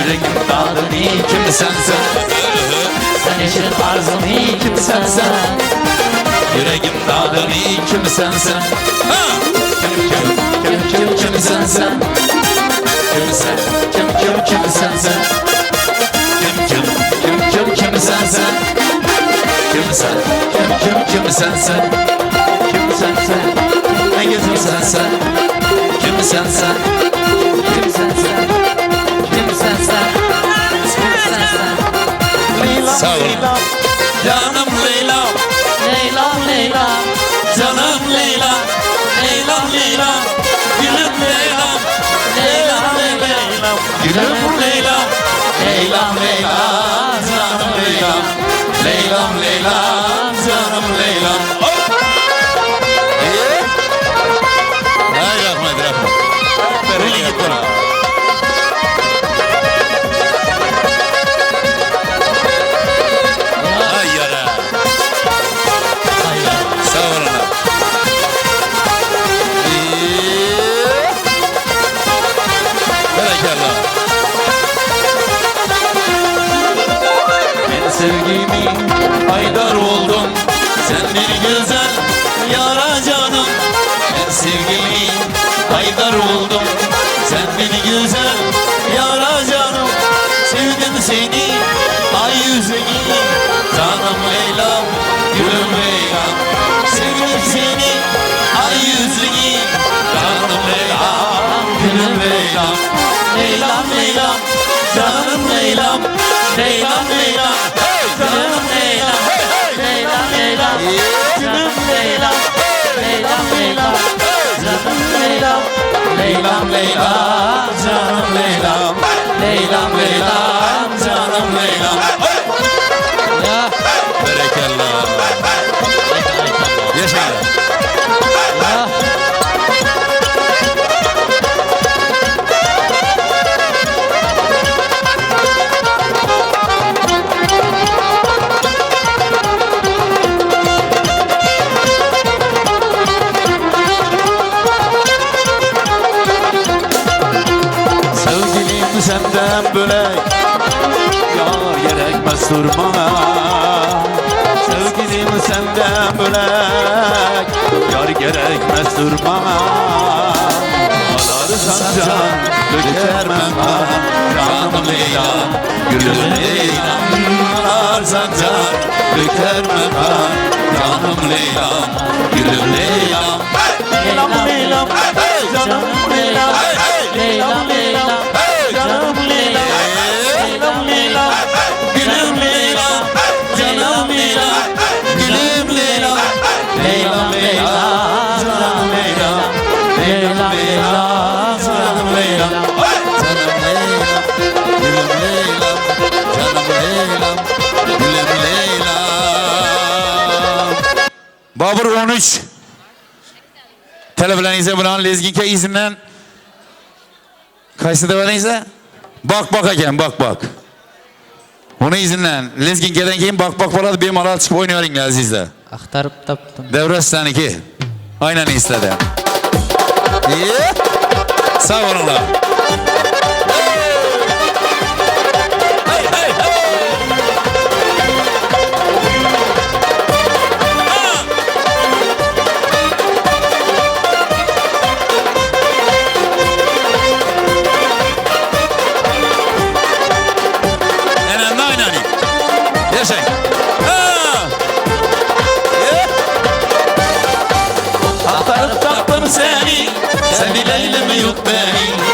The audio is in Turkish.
Yüreğim dağılır iyi kimsen sen. Sen için arzum iyi kimsen sen. Yüreğim dağılır iyi kimsen sen. Kimsen sen. Kimsen kimsen sen. Kimsen sen. Kimsen sen. Kimsen sen. Ne güzelsen sen. Kimsen sen. Kimsen sen. Kimsen sen. Kimsen sen. Sağ olun. Canım Leyla. Leyla Leyla. Canım Leyla. Leyla Leyla. Gülüm Leyla. Leyla Leyla. Gülüm Leyla. Leyla Leyla. Canım Leyla. Leyla Leyla. Canım Leyla. Hay rahmet rahmet. Beni git bana. Hay yara. Sağ olun. Berekallah. Ben sevgimi haydar oldum. Sen bir güzel yara canım. Ben sevgimi haydar oldum. Sen bir güzel yara canım. Sevdim seni ay yüzünü. Canım Leyla, gülüm Leyla. Sevdim seni ay yüzünü. Canım Leyla, gülüm Leyla. Leylam Leylam, canım Leylam. Leylam Leylam, canım Leylam. Leylam Leylam, canım Leylam. Leylam Leylam, canım Leylam. Leylam Leylam, canım Leylam. Leylam Leylam, canım Leylam. Ya. Berekallah. Yaşa. Ya. Sevgilim senden bölek, yar gerekmez durmana. Sevgilim senden bölek, yar gerekmez durmana. Ağlarsan can, dökermem ben, canım Leyla, gülüm Leyla. Ağlarsan can, dökermem ben, canım Leyla, gülüm Leyla. Leylam Leylam, canım Leylam. Leylam Leylam, canım Leylam. Leylam Leylam, gülüm Leylam. Canım Leylam, gülüm Leylam. Leylam Leylam, canım Leylam. Leylam Leylam, canım Leylam. Canım Leyla, gülüm Leyla. Canım Leyla, gülüm Leyla. Babur 13. Telefonlarınızı bulan Lezginke izinden Kaysı devanıysa bak bak eken bak bak. Onu izinden Lezginke'den keyin bak bak boladı benim arada çıkıp oynuyorsun azizde. Aktarıp taptım. Devre seninki. Aynen istedi. Sağ olunlar. Aktarıp taktım seni, sen bileyle mi yok beni?